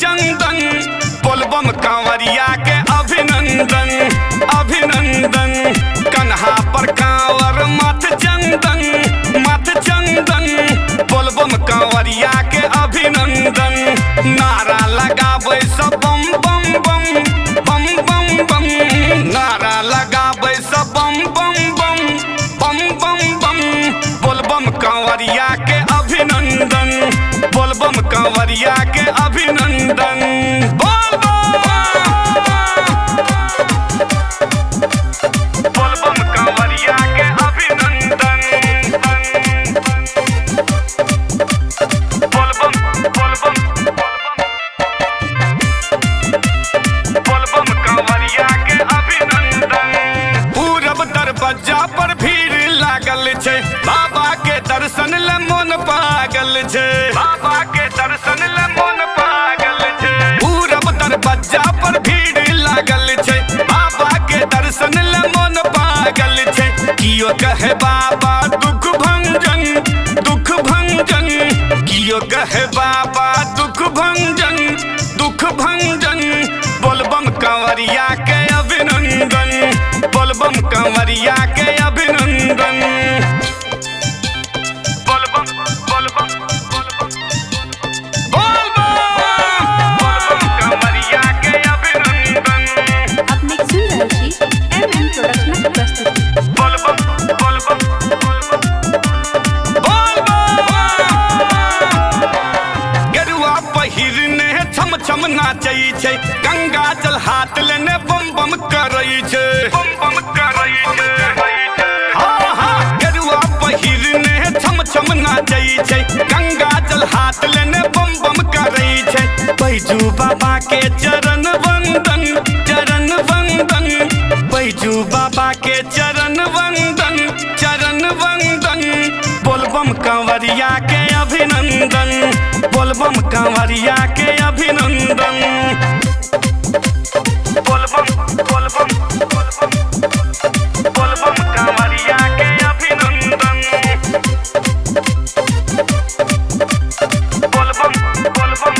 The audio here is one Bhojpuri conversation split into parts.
चंदन बोलबम कांवरिया के अभिनंदन अभिनंदन। कन्हा पर कांवर मथ चंदन बोलबम कांवरिया के अभिनंदन। नारा लगाबै सब बम बम बम बम बम बम। नारा लगाबै सब बम बम बम बम बम बम। बोलबम कांवरिया के अभिनंदन बोलबम कांवरिया के अभिनंदन। बोलबम कांवरिया के अभिनंदन। बोलबम बोलबम बोलबम कांवरिया के अभिनंदन। पूरब दरबज्जा पर भीड़ लागल छै, बाबा के दर्शन ले मन पागल छै। बाबा के दर्शन ले मन पागल छै। पूरब दरबज्जा पर भीड़ लागल छै, बाबा के दर्शन ले मन पागल छै। कियो कहे बाबा दुख भंजन दुख भंजन। कियो कहे बाबा दुख भंजन दुख भंजन। बोलबम कांवरिया के अभिनंदन बोलबम कांवरिया के अभिनंदन। बोलबम बोलबम बोलबम बोलबम कांवरिया के अभिनंदन। अपने सुन रहे छी MM प्रोडक्शन की प्रस्तुति। बोलबम बोलबम गेरुआ पहिरने छम छम नाचै छै, गंगा जल हाथ लेने बम बम करै छै बम बम करै छै। हाँ हाँ गेरुआ पहिरने छम छम नाचै छै, गंगा जल हाथ लेने बम बम करै छै। बैजू बाबा के चरण वंदन चरण वंदन। बैजू बाबा के चरण वंदन चरण वंदन। बोलबम कांवरिया के अभिनंदन बोलबम कांवरिया के अभिनंदन। बोलबम बोलबम बोलबम बोलबम कांवरिया के अभिनंदन। बोलबम बोलबम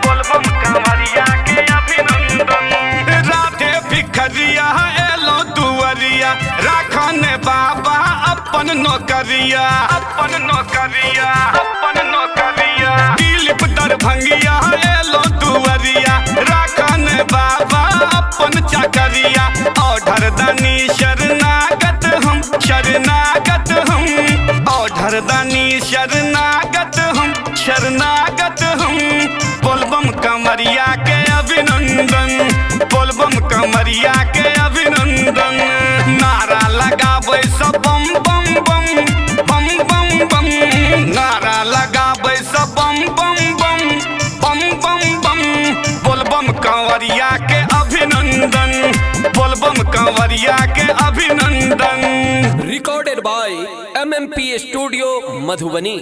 बोलबम कांवरिया के अभिनंदन। राधे भिखरिया एलो दुवरिया, राखने बाबा अपन नौकरिया अपन नौकरिया अपन नौकरिया। दिलीप दरभंगिया एलो दुवरिया, राखने बाबा अपन चाकरिया। औढर दानी शरणागत हम शरणागत हम। औढर दानी शरणागत हम शरणागत हम। बोलबम कांवरिया के अभिनंदन बोलबम कांवरिया के अभिनंदन। नारा लगाबै सब बम बम बम बम बम बम। नारा लगाबै सब बम बम बम बम बम बम। बोलबम कांवरिया के अभिनंदन बोलबम कांवरिया के अभिनंदन। Recorded by MMP Studio, Madhubani।